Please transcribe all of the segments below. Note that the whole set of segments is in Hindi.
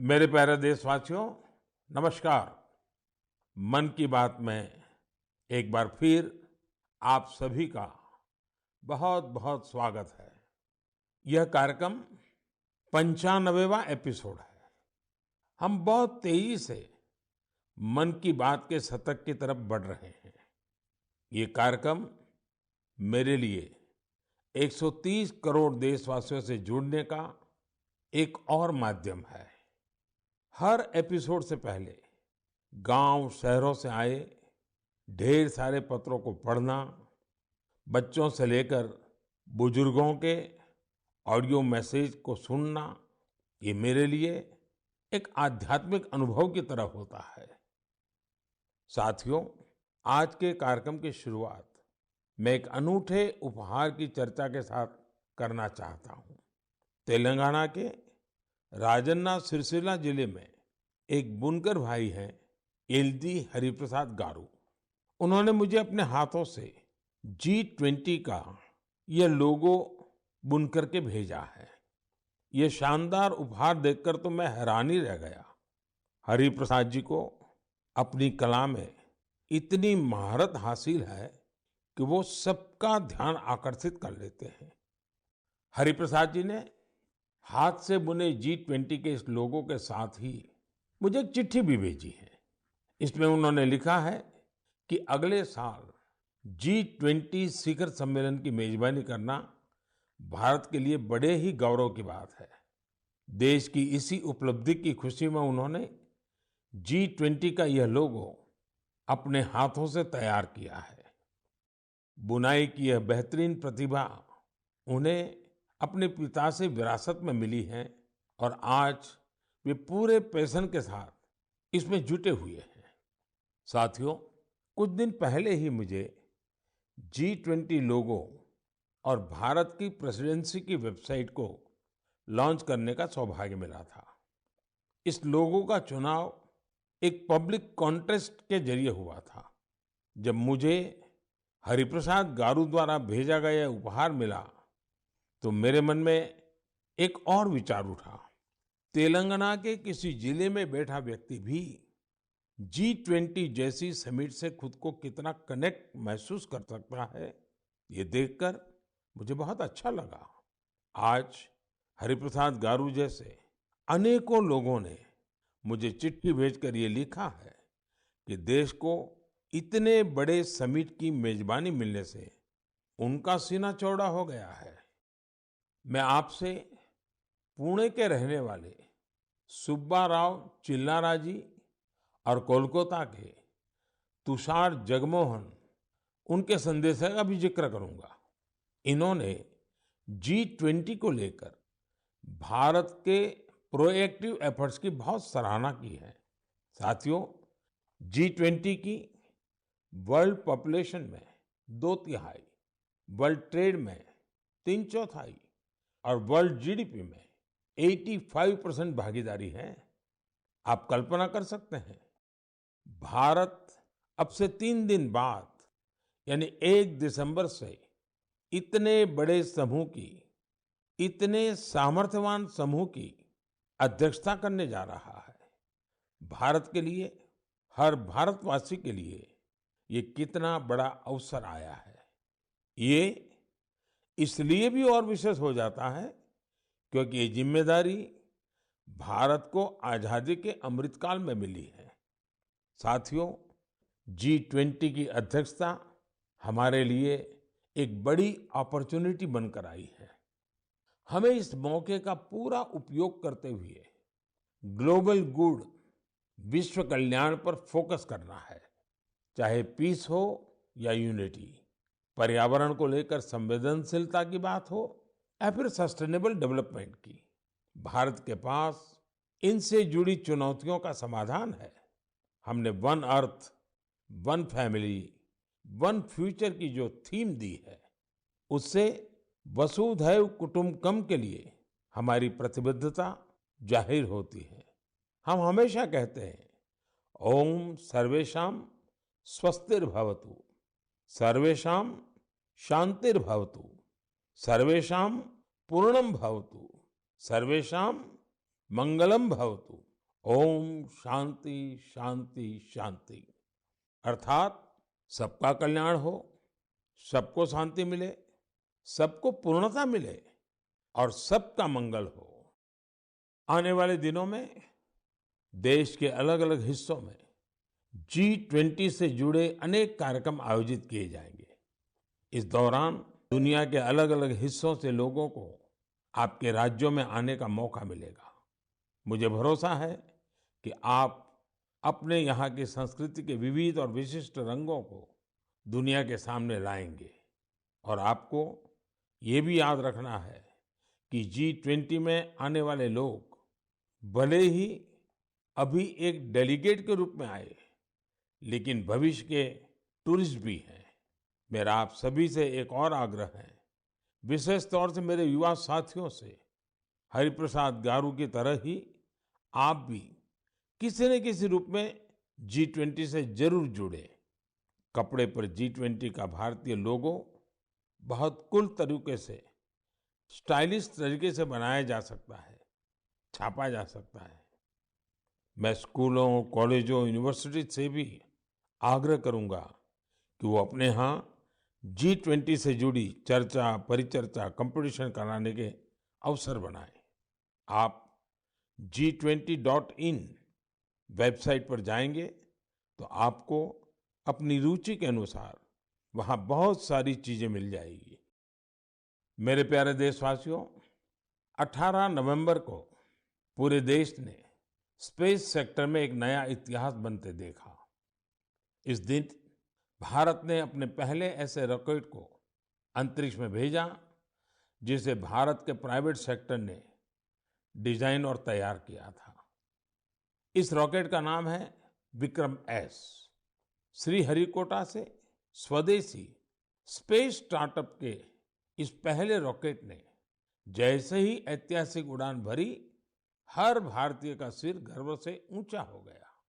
मेरे प्यारे देशवासियों, नमस्कार। मन की बात में एक बार फिर आप सभी का बहुत बहुत स्वागत है। यह कार्यक्रम 95वां एपिसोड है। हम बहुत तेजी से मन की बात के शतक की तरफ बढ़ रहे हैं। ये कार्यक्रम मेरे लिए 130 करोड़ देशवासियों से जुड़ने का एक और माध्यम है। हर एपिसोड से पहले गांव शहरों से आए ढेर सारे पत्रों को पढ़ना, बच्चों से लेकर बुजुर्गों के ऑडियो मैसेज को सुनना, ये मेरे लिए एक आध्यात्मिक अनुभव की तरह होता है। साथियों, आज के कार्यक्रम की शुरुआत मैं एक अनूठे उपहार की चर्चा के साथ करना चाहता हूँ। तेलंगाना के राजन्ना सिरसिल्ला जिले में एक बुनकर भाई हैं, एलदी हरिप्रसाद गारू। उन्होंने मुझे अपने हाथों से G20 का यह लोगो बुन करके भेजा है। ये शानदार उपहार देखकर तो मैं हैरान ही रह गया। हरिप्रसाद जी को अपनी कला में इतनी महारत हासिल है कि वो सबका ध्यान आकर्षित कर लेते हैं। हरिप्रसाद जी ने हाथ से बुने G20 के इस लोगो के साथ ही मुझे एक चिट्ठी भी भेजी है। इसमें उन्होंने लिखा है कि अगले साल G20 शिखर सम्मेलन की मेजबानी करना भारत के लिए बड़े ही गौरव की बात है। देश की इसी उपलब्धि की खुशी में उन्होंने G20 का यह लोगो अपने हाथों से तैयार किया है। बुनाई की यह बेहतरीन प्रतिभा उन्हें अपने पिता से विरासत में मिली है और आज वे पूरे पैशन के साथ इसमें जुटे हुए हैं। साथियों, कुछ दिन पहले ही मुझे G20 लोगो और भारत की प्रेसिडेंसी की वेबसाइट को लॉन्च करने का सौभाग्य मिला था। इस लोगो का चुनाव एक पब्लिक कॉन्टेस्ट के जरिए हुआ था। जब मुझे हरिप्रसाद गारू द्वारा भेजा गया उपहार मिला तो मेरे मन में एक और विचार उठा। तेलंगाना के किसी जिले में बैठा व्यक्ति भी G20 जैसी समिट से खुद को कितना कनेक्ट महसूस कर सकता है, ये देखकर मुझे बहुत अच्छा लगा। आज हरिप्रसाद गारू जैसे अनेकों लोगों ने मुझे चिट्ठी भेजकर ये लिखा है कि देश को इतने बड़े समिट की मेजबानी मिलने से उनका सीना चौड़ा हो गया है। मैं आपसे पुणे के रहने वाले सुब्बा राव चिल्लारा जी और कोलकाता के तुषार जगमोहन, उनके संदेश का भी जिक्र करूंगा। इन्होंने G20 को लेकर भारत के प्रोएक्टिव एफर्ट्स की बहुत सराहना की है। साथियों, G20 की वर्ल्ड पॉपुलेशन में 2/3, वर्ल्ड ट्रेड में 3/4 और वर्ल्ड जीडीपी में 85% भागीदारी है। आप कल्पना कर सकते हैं, भारत अब से 3 दिन बाद यानी 1 दिसंबर से इतने बड़े समूह की, इतने सामर्थ्यवान समूह की अध्यक्षता करने जा रहा है। भारत के लिए, हर भारतवासी के लिए ये कितना बड़ा अवसर आया है। ये इसलिए भी और विशेष हो जाता है क्योंकि ये जिम्मेदारी भारत को आजादी के अमृतकाल में मिली है। साथियों, G20 की अध्यक्षता हमारे लिए एक बड़ी अपॉर्चुनिटी बनकर आई है। हमें इस मौके का पूरा उपयोग करते हुए ग्लोबल गुड, विश्व कल्याण पर फोकस करना है। चाहे पीस हो या यूनिटी, पर्यावरण को लेकर संवेदनशीलता की बात हो या फिर सस्टेनेबल डेवलपमेंट की, भारत के पास इनसे जुड़ी चुनौतियों का समाधान है। हमने one earth, one family, one future की जो थीम दी है, उससे वसुधैव कुटुंबकम के लिए हमारी प्रतिबद्धता जाहिर होती है। हम हमेशा कहते हैं, ओम सर्वेषां स्वस्तिर्भवतु, सर्वेषां शांतिर्भवतु, सर्वेषां पूर्णम भवतु, सर्वेषां मंगलम भवतु। ओम शांति शांति शांति। अर्थात सबका कल्याण हो, सबको शांति मिले, सबको पूर्णता मिले और सबका मंगल हो। आने वाले दिनों में देश के अलग-अलग हिस्सों में G20 से जुड़े अनेक कार्यक्रम आयोजित किए जाएंगे। इस दौरान दुनिया के अलग-अलग हिस्सों से लोगों को आपके राज्यों में आने का मौका मिलेगा। मुझे भरोसा है कि आप अपने यहाँ की संस्कृति के विविध और विशिष्ट रंगों को दुनिया के सामने लाएंगे। और आपको ये भी याद रखना है कि G20 में आने वाले लोग भले ही अभी एक डेलीगेट के रूप में आए, लेकिन भविष्य के टूरिस्ट भी हैं। मेरा आप सभी से एक और आग्रह है, विशेष तौर से मेरे युवा साथियों से, हरिप्रसाद गारू की तरह ही आप भी किसी न किसी रूप में G20 से जरूर जुड़े। कपड़े पर G20 का भारतीय लोगो बहुत कूल तरीके से, स्टाइलिश तरीके से बनाया जा सकता है, छापा जा सकता है। मैं स्कूलों, कॉलेजों, यूनिवर्सिटी से भी आग्रह करूंगा कि वो अपने यहाँ G20 से जुड़ी चर्चा, परिचर्चा, कंपटीशन कराने के अवसर बनाएं। आप G20.in वेबसाइट पर जाएंगे तो आपको अपनी रुचि के अनुसार वहाँ बहुत सारी चीजें मिल जाएगी। मेरे प्यारे देशवासियों, 18 नवंबर को पूरे देश ने स्पेस सेक्टर में एक नया इतिहास बनते देखा। इस दिन भारत ने अपने पहले ऐसे रॉकेट को अंतरिक्ष में भेजा जिसे भारत के प्राइवेट सेक्टर ने डिजाइन और तैयार किया था। इस रॉकेट का नाम है विक्रम एस। श्रीहरिकोटा से स्वदेशी स्पेस स्टार्टअप के इस पहले रॉकेट ने जैसे ही ऐतिहासिक उड़ान भरी, हर भारतीय का सिर गर्व से ऊंचा हो गया।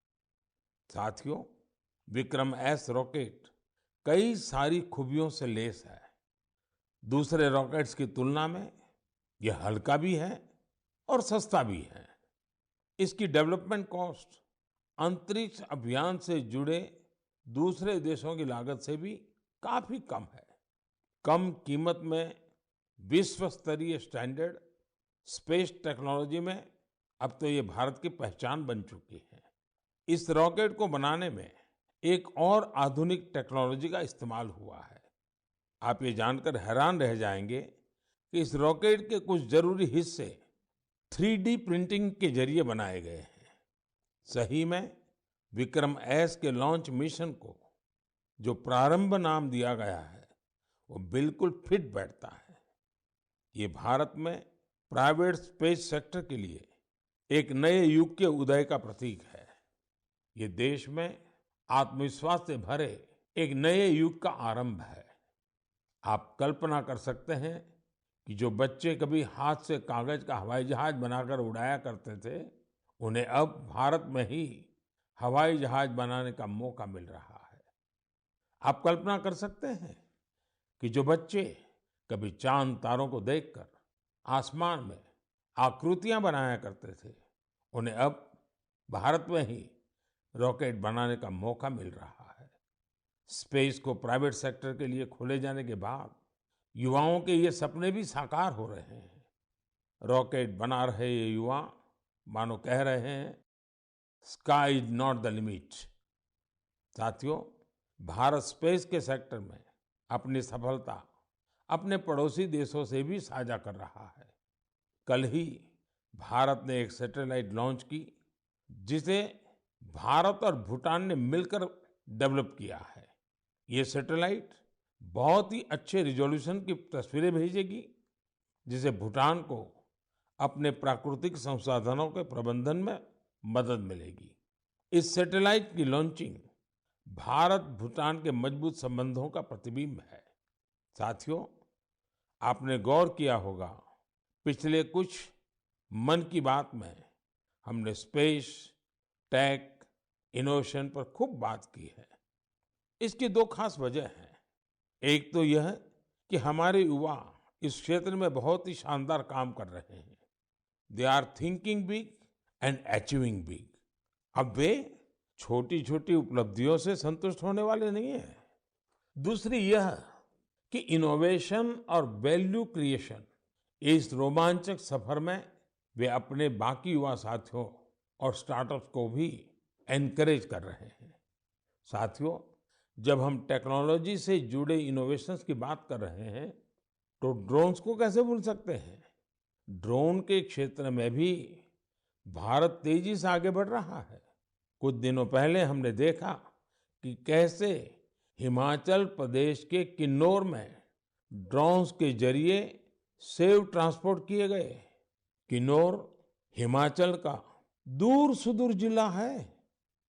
साथियों, विक्रम एस रॉकेट कई सारी खूबियों से लैस है। दूसरे रॉकेट्स की तुलना में यह हल्का भी है और सस्ता भी है। इसकी डेवलपमेंट कॉस्ट अंतरिक्ष अभियान से जुड़े दूसरे देशों की लागत से भी काफी कम है। कम कीमत में विश्व स्तरीय स्टैंडर्ड स्पेस टेक्नोलॉजी में अब तो ये भारत की पहचान बन चुकी है। इस रॉकेट को बनाने में एक और आधुनिक टेक्नोलॉजी का इस्तेमाल हुआ है। आप ये जानकर हैरान रह जाएंगे कि इस रॉकेट के कुछ जरूरी हिस्से 3D प्रिंटिंग के जरिए बनाए गए हैं। सही में विक्रम एस के लॉन्च मिशन को जो प्रारंभ नाम दिया गया है, वो बिल्कुल फिट बैठता है। ये भारत में प्राइवेट स्पेस सेक्टर के लिए एक नए युग के उदय का प्रतीक है। ये देश में आत्मविश्वास से भरे एक नए युग का आरंभ है। आप कल्पना कर सकते हैं कि जो बच्चे कभी हाथ से कागज का हवाई जहाज बनाकर उड़ाया करते थे, उन्हें अब भारत में ही हवाई जहाज बनाने का मौका मिल रहा है। आप कल्पना कर सकते हैं कि जो बच्चे कभी चांद तारों को देखकर आसमान में आकृतियां बनाया करते थे, उन्हें अब भारत में ही रॉकेट बनाने का मौका मिल रहा है। स्पेस को प्राइवेट सेक्टर के लिए खोले जाने के बाद युवाओं के ये सपने भी साकार हो रहे हैं। रॉकेट बना रहे ये युवा मानो कह रहे हैं, sky is not the limit. साथियों, भारत स्पेस के सेक्टर में अपनी सफलता अपने पड़ोसी देशों से भी साझा कर रहा है। कल ही भारत ने एक सैटेलाइट लॉन्च की जिसे भारत और भूटान ने मिलकर डेवलप किया है। ये सैटेलाइट बहुत ही अच्छे रिजोल्यूशन की तस्वीरें भेजेगी, जिसे भूटान को अपने प्राकृतिक संसाधनों के प्रबंधन में मदद मिलेगी। इस सैटेलाइट की लॉन्चिंग भारत भूटान के मजबूत संबंधों का प्रतिबिंब है। साथियों, आपने गौर किया होगा, पिछले कुछ मन की बात में हमने स्पेस, टेक, इनोवेशन पर खूब बात की है। इसकी दो खास वजह हैं। एक तो यह कि हमारे युवा इस क्षेत्र में बहुत ही शानदार काम कर रहे हैं। They are thinking big and achieving big. अब वे छोटी छोटी उपलब्धियों से संतुष्ट होने वाले नहीं हैं। दूसरी यह कि इनोवेशन और वैल्यू क्रिएशन, इस रोमांचक सफर में वे अपने बाकी युवा साथियों और स्टार्टअप्स को भी एनकरेज कर रहे हैं। साथियों, जब हम टेक्नोलॉजी से जुड़े इनोवेशंस की बात कर रहे हैं, तो ड्रोन्स को कैसे भूल सकते हैं। ड्रोन के क्षेत्र में भी भारत तेजी से आगे बढ़ रहा है। कुछ दिनों पहले हमने देखा कि कैसे हिमाचल प्रदेश के किन्नौर में ड्रोन्स के जरिए सेव ट्रांसपोर्ट किए गए। किन्नौर हिमाचल का दूर सुदूर जिला है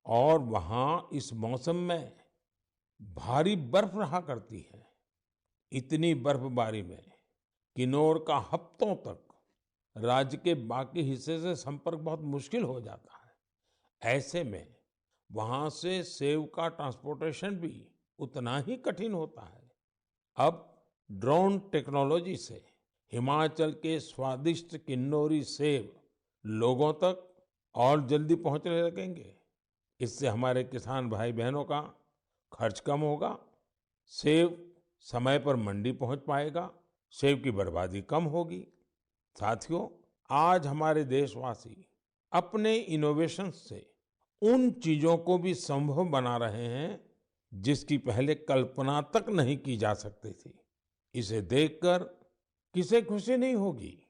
और वहां इस मौसम में भारी बर्फ रहा करती है। इतनी बर्फबारी में किन्नौर का हफ्तों तक राज्य के बाकी हिस्से से संपर्क बहुत मुश्किल हो जाता है। ऐसे में वहां से सेब का ट्रांसपोर्टेशन भी उतना ही कठिन होता है। अब ड्रोन टेक्नोलॉजी से हिमाचल के स्वादिष्ट किन्नौरी सेब लोगों तक और जल्दी पहुंचने लगेंगे। इससे हमारे किसान भाई बहनों का खर्च कम होगा, सेब समय पर मंडी पहुंच पाएगा, सेब की बर्बादी कम होगी। साथियों, आज हमारे देशवासी अपने इनोवेशन से उन चीजों को भी संभव बना रहे हैं जिसकी पहले कल्पना तक नहीं की जा सकती थी। इसे देखकर किसे खुशी नहीं होगी।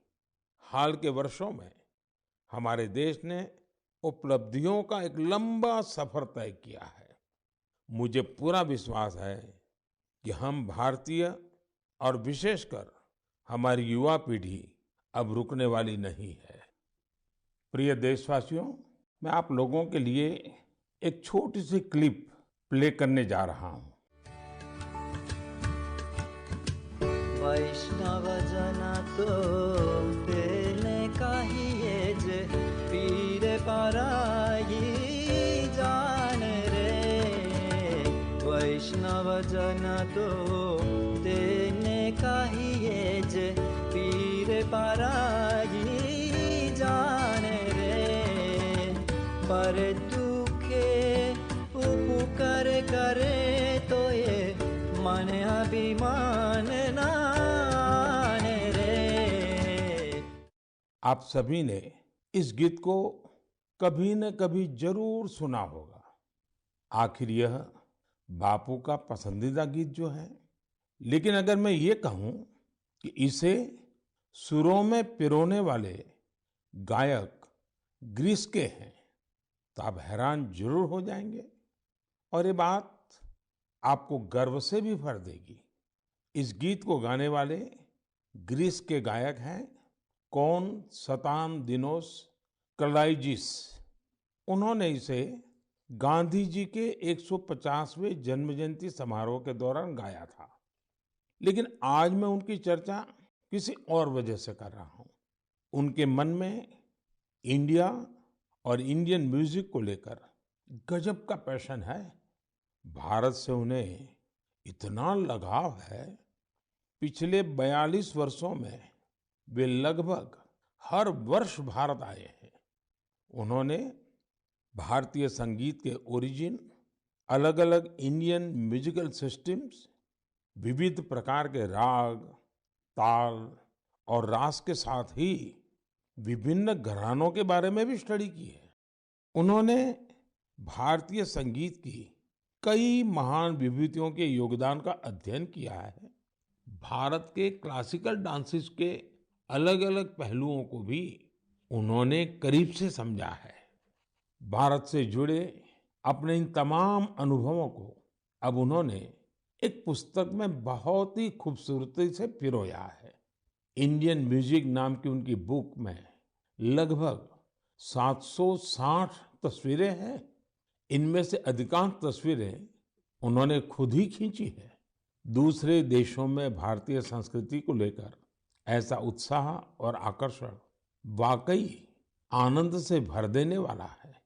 हाल के वर्षों में हमारे देश ने उपलब्धियों का एक लंबा सफर तय किया है। मुझे पूरा विश्वास है कि हम भारतीय और विशेषकर हमारी युवा पीढ़ी अब रुकने वाली नहीं है। प्रिय देशवासियों, मैं आप लोगों के लिए एक छोटी सी क्लिप प्ले करने जा रहा हूं। वैष्णव जन तो तेने कहिए जे पीर पराई जान रे। वैष्णव जन तो तेने कहिए जे पीर पराई जान रे। पर दुखे उपकार करे तो ये मन अभिमान नान रे। आप सभी ने इस गीत को कभी न कभी जरूर सुना होगा। आखिर यह बापू का पसंदीदा गीत जो है। लेकिन अगर मैं ये कहूं कि इसे सुरों में पिरोने वाले गायक ग्रीस के हैं, तो आप हैरान जरूर हो जाएंगे। और ये बात आपको गर्व से भी भर देगी। इस गीत को गाने वाले ग्रीस के गायक हैं कोनस्टांतिनोस कलाइजिस। उन्होंने इसे गांधी जी के 150वें जन्म जयंती समारोह के दौरान गाया था। लेकिन आज मैं उनकी चर्चा किसी और वजह से कर रहा हूं। उनके मन में इंडिया और इंडियन म्यूजिक को लेकर गजब का पैशन है। भारत से उन्हें इतना लगाव है, पिछले 42 वर्षों में वे लगभग हर वर्ष भारत आए हैं। उन्होंने भारतीय संगीत के ओरिजिन, अलग अलग इंडियन म्यूजिकल सिस्टम्स, विविध प्रकार के राग, ताल और रास के साथ ही विभिन्न घरानों के बारे में भी स्टडी की है। उन्होंने भारतीय संगीत की कई महान विभूतियों के योगदान का अध्ययन किया है। भारत के क्लासिकल डांसेस के अलग अलग पहलुओं को भी उन्होंने करीब से समझा है। भारत से जुड़े अपने इन तमाम अनुभवों को अब उन्होंने एक पुस्तक में बहुत ही खूबसूरती से पिरोया है। इंडियन म्यूजिक नाम की उनकी बुक में लगभग 760 तस्वीरें हैं। इनमें से अधिकांश तस्वीरें उन्होंने खुद ही खींची है। दूसरे देशों में भारतीय संस्कृति को लेकर ऐसा उत्साह और आकर्षण वाकई आनंद से भर देने वाला है।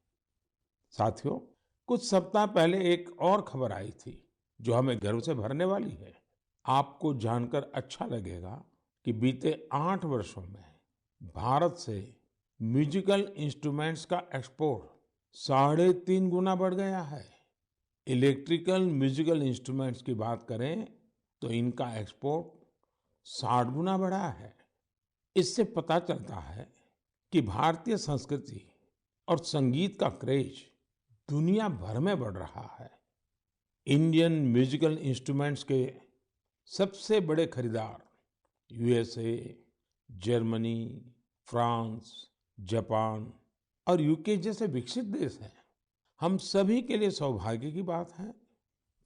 साथियों, कुछ सप्ताह पहले एक और खबर आई थी जो हमें गर्व से भरने वाली है। आपको जानकर अच्छा लगेगा कि बीते 8 वर्षों में भारत से म्यूजिकल इंस्ट्रूमेंट्स का एक्सपोर्ट 3.5 गुना बढ़ गया है। इलेक्ट्रिकल म्यूजिकल इंस्ट्रूमेंट्स की बात करें तो इनका एक्सपोर्ट 60 गुना बढ़ा है। इससे पता चलता है कि भारतीय संस्कृति और संगीत का क्रेज दुनिया भर में बढ़ रहा है। इंडियन म्यूजिकल इंस्ट्रूमेंट्स के सबसे बड़े खरीदार यूएसए, जर्मनी, फ्रांस, जापान और यूके जैसे विकसित देश हैं। हम सभी के लिए सौभाग्य की बात है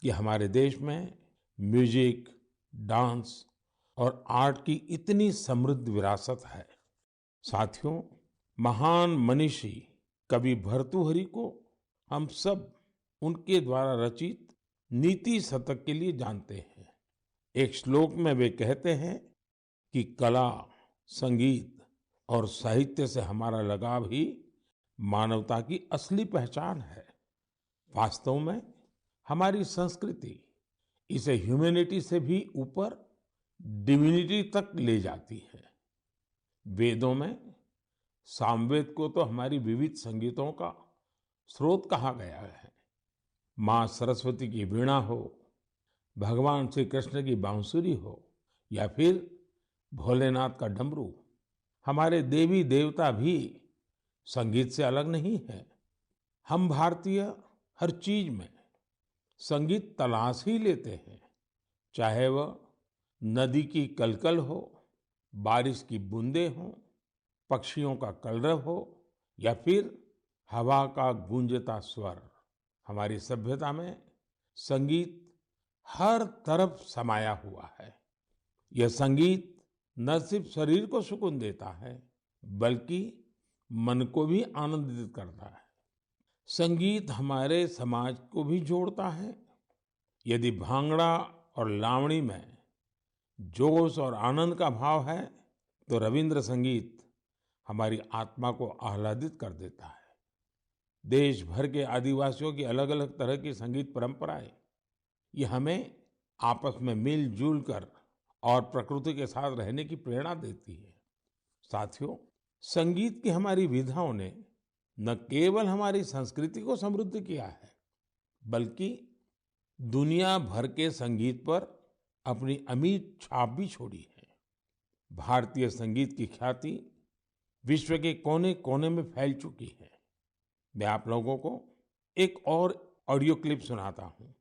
कि हमारे देश में म्यूजिक, डांस और आर्ट की इतनी समृद्ध विरासत है। साथियों, महान मनीषी कवि भर्तृहरि को हम सब उनके द्वारा रचित नीति शतक के लिए जानते हैं। एक श्लोक में वे कहते हैं कि कला, संगीत और साहित्य से हमारा लगाव ही मानवता की असली पहचान है। वास्तव में हमारी संस्कृति इसे ह्यूमैनिटी से भी ऊपर डिविनिटी तक ले जाती है। वेदों में सामवेद को तो हमारी विविध संगीतों का स्रोत कहा गया है। माँ सरस्वती की वीणा हो, भगवान श्री कृष्ण की बांसुरी हो या फिर भोलेनाथ का डमरू, हमारे देवी देवता भी संगीत से अलग नहीं है। हम भारतीय हर चीज में संगीत तलाश ही लेते हैं, चाहे वह नदी की कलकल हो, बारिश की बूंदें हो, पक्षियों का कलरव हो या फिर हवा का गूंजता स्वर। हमारी सभ्यता में संगीत हर तरफ समाया हुआ है। यह संगीत न सिर्फ शरीर को सुकून देता है, बल्कि मन को भी आनंदित करता है। संगीत हमारे समाज को भी जोड़ता है। यदि भांगड़ा और लावणी में जोश और आनंद का भाव है, तो रविंद्र संगीत हमारी आत्मा को आह्लादित कर देता है। देश भर के आदिवासियों की अलग अलग तरह की संगीत परंपराएं, ये हमें आपस में मिलजुल कर और प्रकृति के साथ रहने की प्रेरणा देती है। साथियों, संगीत की हमारी विधाओं ने न केवल हमारी संस्कृति को समृद्ध किया है, बल्कि दुनिया भर के संगीत पर अपनी अमिट छाप भी छोड़ी है। भारतीय संगीत की ख्याति विश्व के कोने कोने में फैल चुकी है। मैं आप लोगों को एक और ऑडियो क्लिप सुनाता हूं।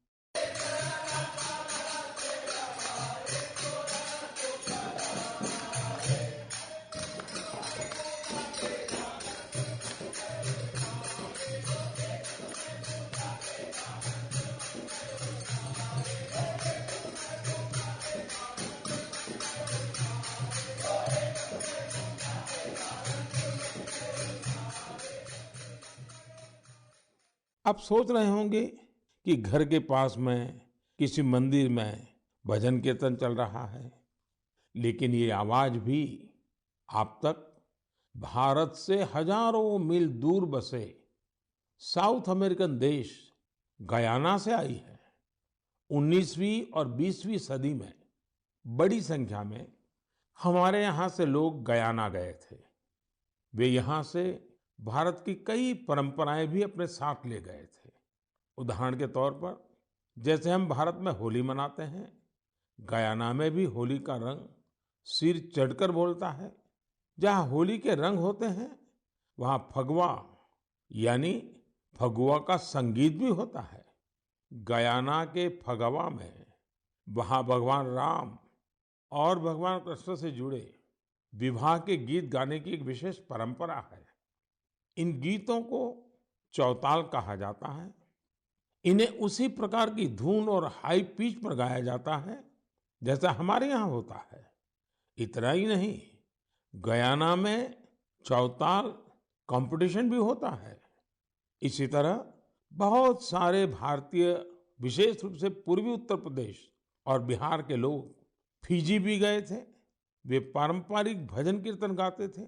आप सोच रहे होंगे कि घर के पास में किसी मंदिर में भजन कीर्तन चल रहा है, लेकिन ये आवाज भी आप तक भारत से हजारों मील दूर बसे साउथ अमेरिकन देश गयाना से आई है। 19वीं और 20वीं सदी में बड़ी संख्या में हमारे यहाँ से लोग गयाना गए थे। वे यहाँ से भारत की कई परंपराएं भी अपने साथ ले गए थे। उदाहरण के तौर पर, जैसे हम भारत में होली मनाते हैं, गयाना में भी होली का रंग सिर चढ़कर बोलता है। जहाँ होली के रंग होते हैं, वहाँ फगवा यानी फगुआ का संगीत भी होता है। गयाना के फगवा में वहाँ भगवान राम और भगवान कृष्ण से जुड़े विवाह के गीत गाने की एक विशेष परंपरा है। इन गीतों को चौताल कहा जाता है। इन्हें उसी प्रकार की धुन और हाई पिच पर गाया जाता है जैसा हमारे यहाँ होता है। इतना ही नहीं, गयाना में चौताल कंपटीशन भी होता है। इसी तरह बहुत सारे भारतीय, विशेष रूप से पूर्वी उत्तर प्रदेश और बिहार के लोग फिजी भी गए थे। वे पारंपरिक भजन कीर्तन गाते थे,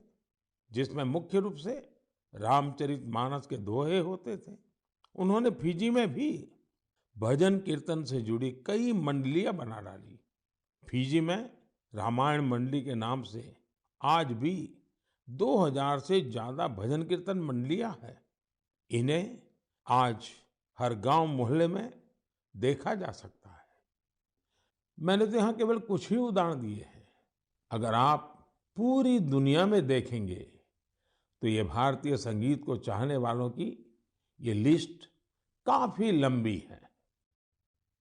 जिसमें मुख्य रूप से रामचरितमानस के दोहे होते थे। उन्होंने फिजी में भी भजन कीर्तन से जुड़ी कई मंडलियां बना डाली। फिजी में रामायण मंडली के नाम से आज भी 2000 से ज्यादा भजन कीर्तन मंडलियां हैं। इन्हें आज हर गांव मोहल्ले में देखा जा सकता है। मैंने तो यहाँ केवल कुछ ही उदाहरण दिए हैं। अगर आप पूरी दुनिया में देखेंगे तो ये भारतीय संगीत को चाहने वालों की ये लिस्ट काफी लंबी है।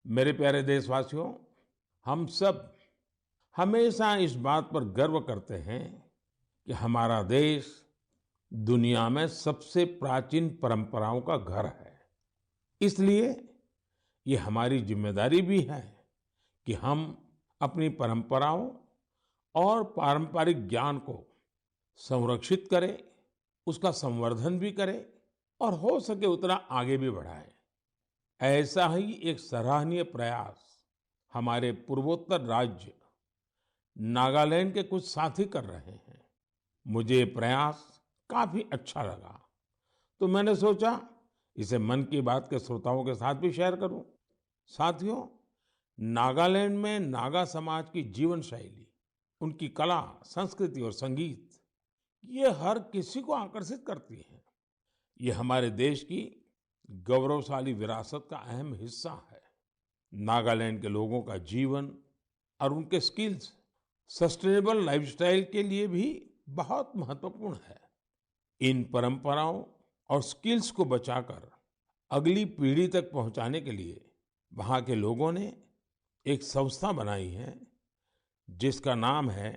मेरे प्यारे देशवासियों, हम सब हमेशा इस बात पर गर्व करते हैं कि हमारा देश दुनिया में सबसे प्राचीन परंपराओं का घर है। इसलिए ये हमारी जिम्मेदारी भी है कि हम अपनी परंपराओं और पारंपरिक ज्ञान को संरक्षित करें, उसका संवर्धन भी करें और हो सके उतना आगे भी बढ़ाएं। ऐसा ही एक सराहनीय प्रयास हमारे पूर्वोत्तर राज्य नागालैंड के कुछ साथी कर रहे हैं। मुझे ये प्रयास काफी अच्छा लगा, तो मैंने सोचा इसे मन की बात के श्रोताओं के साथ भी शेयर करूं। साथियों, नागालैंड में नागा समाज की जीवन शैली, उनकी कला, संस्कृति और संगीत, ये हर किसी को आकर्षित करती है। ये हमारे देश की गौरवशाली विरासत का अहम हिस्सा है। नागालैंड के लोगों का जीवन और उनके स्किल्स सस्टेनेबल लाइफस्टाइल के लिए भी बहुत महत्वपूर्ण है। इन परंपराओं और स्किल्स को बचाकर अगली पीढ़ी तक पहुंचाने के लिए वहां के लोगों ने एक संस्था बनाई है जिसका नाम है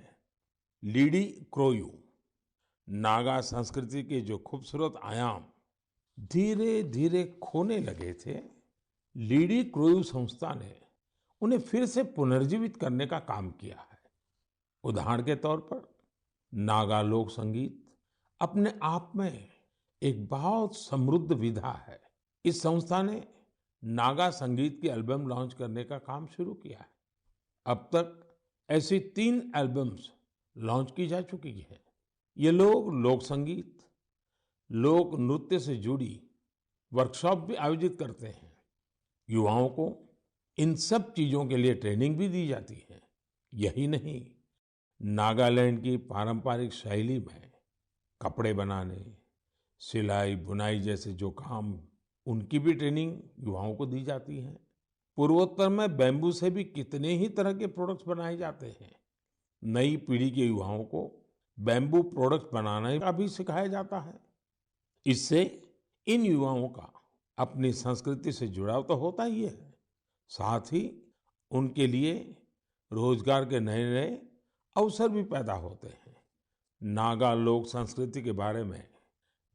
लिडी क्रोयू। नागा संस्कृति के जो खूबसूरत आयाम धीरे धीरे खोने लगे थे, लिडी क्रोयू संस्था ने उन्हें फिर से पुनर्जीवित करने का काम किया है। उदाहरण के तौर पर नागा लोक संगीत अपने आप में एक बहुत समृद्ध विधा है। इस संस्था ने नागा संगीत की एल्बम लॉन्च करने का काम शुरू किया है। अब तक ऐसी 3 एल्बम्स लॉन्च की जा चुकी है। ये लोग लोक संगीत, लोक नृत्य से जुड़ी वर्कशॉप भी आयोजित करते हैं। युवाओं को इन सब चीजों के लिए ट्रेनिंग भी दी जाती है। यही नहीं, नागालैंड की पारंपरिक शैली में कपड़े बनाने, सिलाई, बुनाई जैसे जो काम, उनकी भी ट्रेनिंग युवाओं को दी जाती है। पूर्वोत्तर में बैम्बू से भी कितने ही तरह के प्रोडक्ट्स बनाए जाते हैं। नई पीढ़ी के युवाओं को बैम्बू प्रोडक्ट्स बनाना का भी सिखाया जाता है। इससे इन युवाओं का अपनी संस्कृति से जुड़ाव तो होता ही है, साथ ही उनके लिए रोजगार के नए नए अवसर भी पैदा होते हैं। नागा लोक संस्कृति के बारे में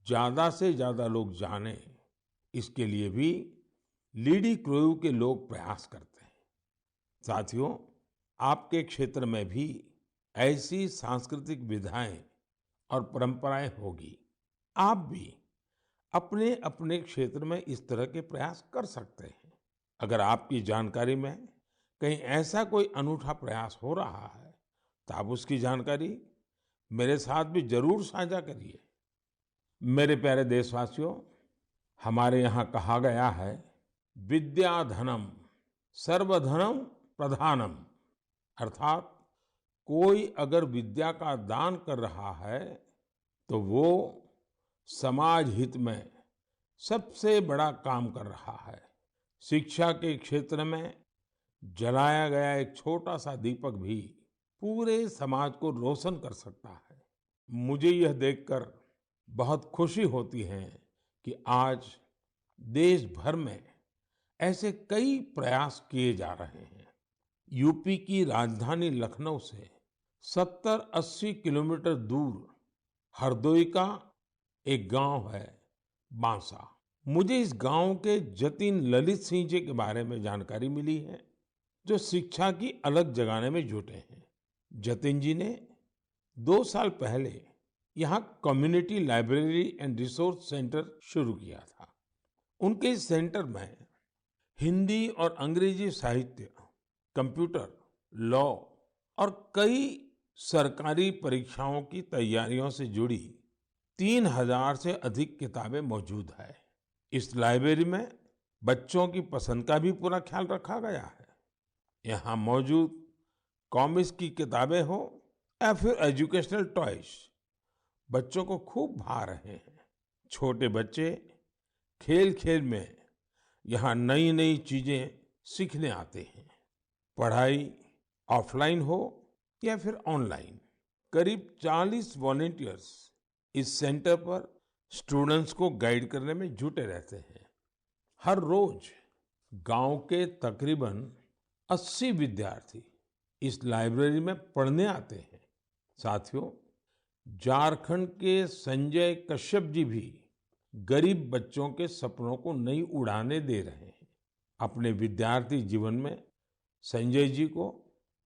ज्यादा से ज्यादा लोग जानें, इसके लिए भी लिडी क्रोयू के लोग प्रयास करते हैं। साथियों, आपके क्षेत्र में भी ऐसी सांस्कृतिक विधाएं और परंपराएं होगी। आप भी अपने अपने क्षेत्र में इस तरह के प्रयास कर सकते हैं। अगर आपकी जानकारी में कहीं ऐसा कोई अनूठा प्रयास हो रहा है तो आप उसकी जानकारी मेरे साथ भी जरूर साझा करिए। मेरे प्यारे देशवासियों, हमारे यहाँ कहा गया है, विद्या धनम सर्वधनम प्रधानम, अर्थात कोई अगर विद्या का दान कर रहा है तो वो समाज हित में सबसे बड़ा काम कर रहा है। शिक्षा के क्षेत्र में जलाया गया एक छोटा सा दीपक भी पूरे समाज को रोशन कर सकता है। मुझे यह देखकर बहुत खुशी होती है कि आज देश भर में ऐसे कई प्रयास किए जा रहे हैं। यूपी की राजधानी लखनऊ से 70-80 किलोमीटर दूर हरदोई का एक गांव है बांसा। मुझे इस गांव के जतिन ललित सिंह जी के बारे में जानकारी मिली है, जो शिक्षा की अलग जगाने में जुटे हैं। जतिन जी ने 2 साल पहले यहाँ community library and resource centre शुरू किया था। उनके इस सेंटर में हिंदी और अंग्रेजी साहित्य, कंप्यूटर, लॉ और कई सरकारी परीक्षाओं की तैयारियों से जुड़ी 3000 से अधिक किताबें मौजूद है। इस लाइब्रेरी में बच्चों की पसंद का भी पूरा ख्याल रखा गया है। यहाँ मौजूद कॉमिक्स की किताबें हो या फिर एजुकेशनल टॉयज, बच्चों को खूब भा रहे हैं। छोटे बच्चे खेल-खेल में यहाँ नई-नई चीजें सीखने आते हैं। पढ़ाई ऑफलाइन हो या फिर ऑनलाइन, करीब 40 वॉलंटियर्स इस सेंटर पर स्टूडेंट्स को गाइड करने में जुटे रहते हैं। हर रोज गांव के तकरीबन 80 विद्यार्थी इस लाइब्रेरी में पढ़ने आते हैं। साथियों, झारखंड के संजय कश्यप जी भी गरीब बच्चों के सपनों को नई उड़ानें दे रहे हैं। अपने विद्यार्थी जीवन में संजय जी को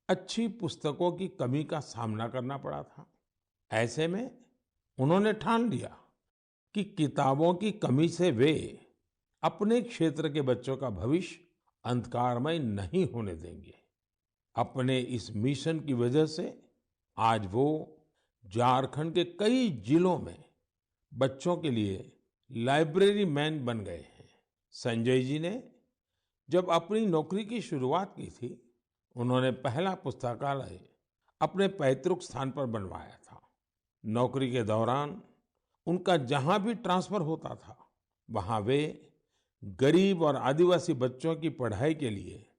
अच्छी पुस्तकों की कमी का सामना करना पड़ा था। ऐसे में उन्होंने ठान लिया कि किताबों की कमी से वे अपने क्षेत्र के बच्चों का भविष्य अंधकारमय नहीं होने देंगे। अपने इस मिशन की वजह से आज वो झारखंड के कई जिलों में बच्चों के लिए लाइब्रेरी मैन बन गए हैं। संजय जी ने जब अपनी नौकरी की शुरुआत की थी, उन्होंने पहला पुस्तकालय अपने पैतृक स्थान पर बनवाया था। नौकरी के दौरान उनका जहां भी ट्रांसफर होता था, वहां वे गरीब और आदिवासी बच्चों की पढ़ाई के लिए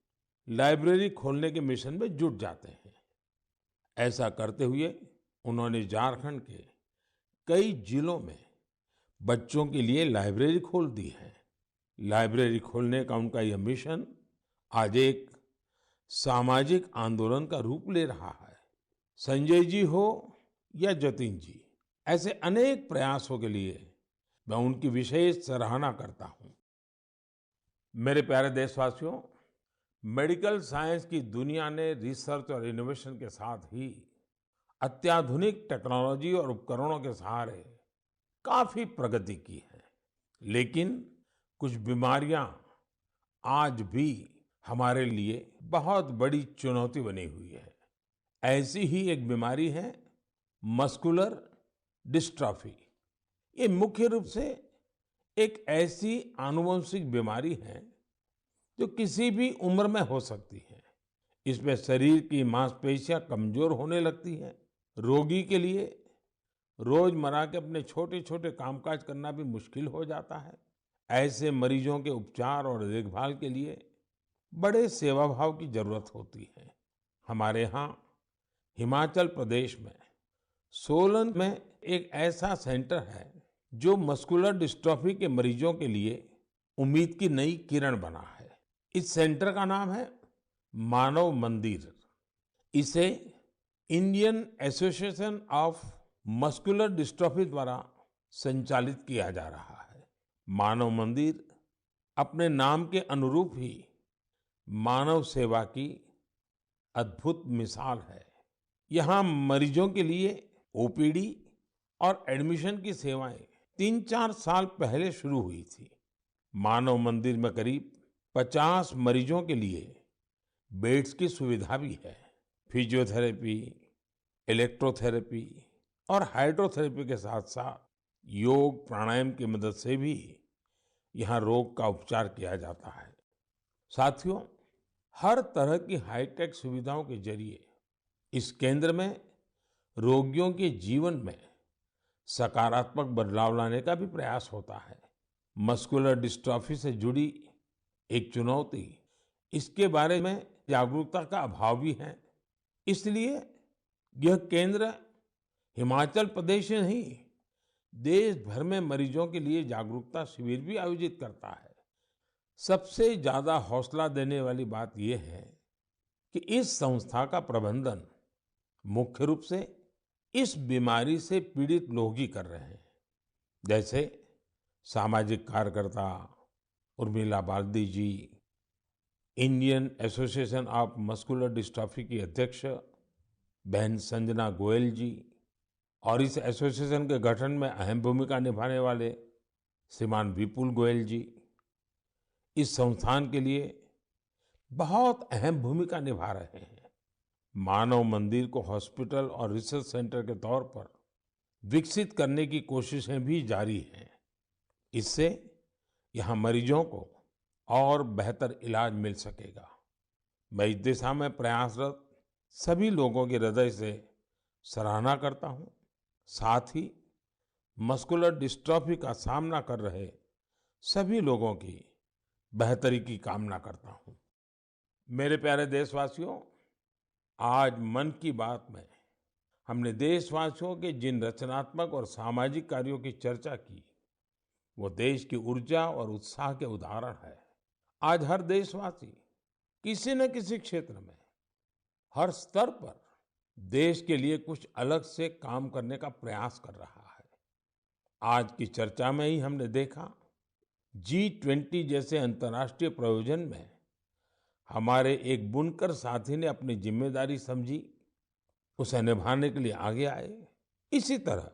लाइब्रेरी खोलने के मिशन में जुट जाते हैं। ऐसा करते हुए उन्होंने झारखंड के कई जिलों में बच्चों के लिए लाइब्रेरी खोल दी है। लाइब्रेरी खोलने का उनका यह मिशन आज एक सामाजिक आंदोलन का रूप ले रहा है। संजय जी हो या जतिन जी, ऐसे अनेक प्रयासों के लिए मैं उनकी विशेष सराहना करता हूं। मेरे प्यारे देशवासियों, मेडिकल साइंस की दुनिया ने रिसर्च और इनोवेशन के साथ ही अत्याधुनिक टेक्नोलॉजी और उपकरणों के सहारे काफी प्रगति की है। लेकिन कुछ बीमारियां आज भी हमारे लिए बहुत बड़ी चुनौती बनी हुई है। ऐसी ही एक बीमारी है मस्कुलर डिस्ट्रॉफी। ये मुख्य रूप से एक ऐसी आनुवंशिक बीमारी है जो किसी भी उम्र में हो सकती है। इसमें शरीर की मांसपेशियां कमजोर होने लगती हैं। रोगी के लिए रोजमर्रा के अपने छोटे छोटे कामकाज करना भी मुश्किल हो जाता है। ऐसे मरीजों के उपचार और देखभाल के लिए बड़े सेवाभाव की जरूरत होती है। हमारे यहाँ हिमाचल प्रदेश में सोलन में एक ऐसा सेंटर है जो मस्कुलर डिस्ट्रॉफी के मरीजों के लिए उम्मीद की नई किरण बना है। इस सेंटर का नाम है मानव मंदिर। इसे Indian association of muscular dystrophy द्वारा संचालित किया जा रहा है। मानव मंदिर अपने नाम के अनुरूप ही मानव सेवा की अद्भुत मिसाल है। यहाँ मरीजों के लिए ओपीडी और एडमिशन की सेवाएं 3-4 साल पहले शुरू हुई थी। मानव मंदिर में करीब 50 मरीजों के लिए बेड्स की सुविधा भी है। फिजियोथेरेपी, इलेक्ट्रोथेरेपी और हाइड्रोथेरेपी के साथ साथ योग प्राणायाम की मदद से भी यहाँ रोग का उपचार किया जाता है। साथियों, हर तरह की हाईटेक सुविधाओं के जरिए इस केंद्र में रोगियों के जीवन में सकारात्मक बदलाव लाने का भी प्रयास होता है। मस्कुलर डिस्ट्रॉफी से जुड़ी एक चुनौती इसके बारे में जागरूकता का अभाव भी है। इसलिए यह केंद्र हिमाचल प्रदेश ही नहीं, देश भर में मरीजों के लिए जागरूकता शिविर भी आयोजित करता है। सबसे ज्यादा हौसला देने वाली बात यह है कि इस संस्था का प्रबंधन मुख्य रूप से इस बीमारी से पीड़ित लोग ही कर रहे हैं। जैसे सामाजिक कार्यकर्ता Urmila Baldi ji, Indian association of muscular dystrophy की अध्यक्ष बहन संजना गोयल जी, और इस एसोसिएशन के गठन में अहम भूमिका निभाने वाले श्रीमान विपुल गोयल जी इस संस्थान के लिए बहुत अहम भूमिका निभा रहे हैं। मानव मंदिर को हॉस्पिटल और रिसर्च सेंटर के तौर पर विकसित करने की कोशिशें भी जारी हैं। इससे यहाँ मरीजों को और बेहतर इलाज मिल सकेगा। मैं इस दिशा में प्रयासरत सभी लोगों की हृदय से सराहना करता हूँ। साथ ही मस्कुलर डिस्ट्रॉफी का सामना कर रहे सभी लोगों की बेहतरी की कामना करता हूं। मेरे प्यारे देशवासियों, आज मन की बात में हमने देशवासियों के जिन रचनात्मक और सामाजिक कार्यों की चर्चा की, वो देश की ऊर्जा और उत्साह के उदाहरण है। आज हर देशवासी किसी न किसी क्षेत्र में, हर स्तर पर देश के लिए कुछ अलग से काम करने का प्रयास कर रहा है। आज की चर्चा में ही हमने देखा, G20 जैसे अंतर्राष्ट्रीय प्रयोजन में हमारे एक बुनकर साथी ने अपनी जिम्मेदारी समझी, उसे निभाने के लिए आगे आए। इसी तरह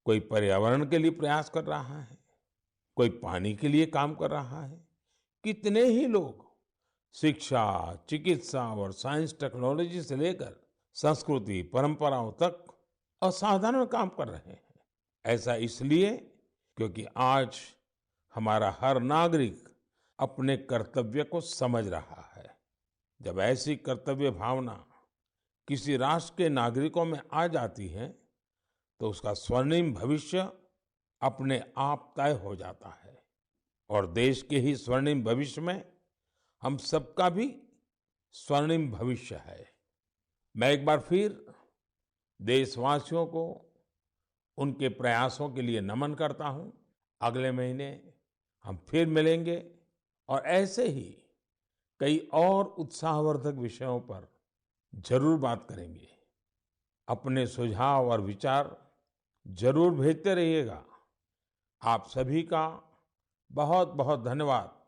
कोई पर्यावरण के लिए प्रयास कर रहा है, कोई पानी के लिए काम कर रहा है। कितने ही लोग शिक्षा, चिकित्सा और साइंस टेक्नोलॉजी से लेकर संस्कृति, परंपराओं तक असाधारण काम कर रहे हैं। ऐसा इसलिए क्योंकि आज हमारा हर नागरिक अपने कर्तव्य को समझ रहा है। जब ऐसी कर्तव्य भावना किसी राष्ट्र के नागरिकों में आ जाती है, तो उसका स्वर्णिम भविष्य अपने आप तय हो जाता है। और देश के ही स्वर्णिम भविष्य में हम सबका भी स्वर्णिम भविष्य है। मैं एक बार फिर देशवासियों को उनके प्रयासों के लिए नमन करता हूं। अगले महीने हम फिर मिलेंगे और ऐसे ही कई और उत्साहवर्धक विषयों पर जरूर बात करेंगे। अपने सुझाव और विचार जरूर भेजते रहिएगा। आप सभी का बहुत बहुत धन्यवाद।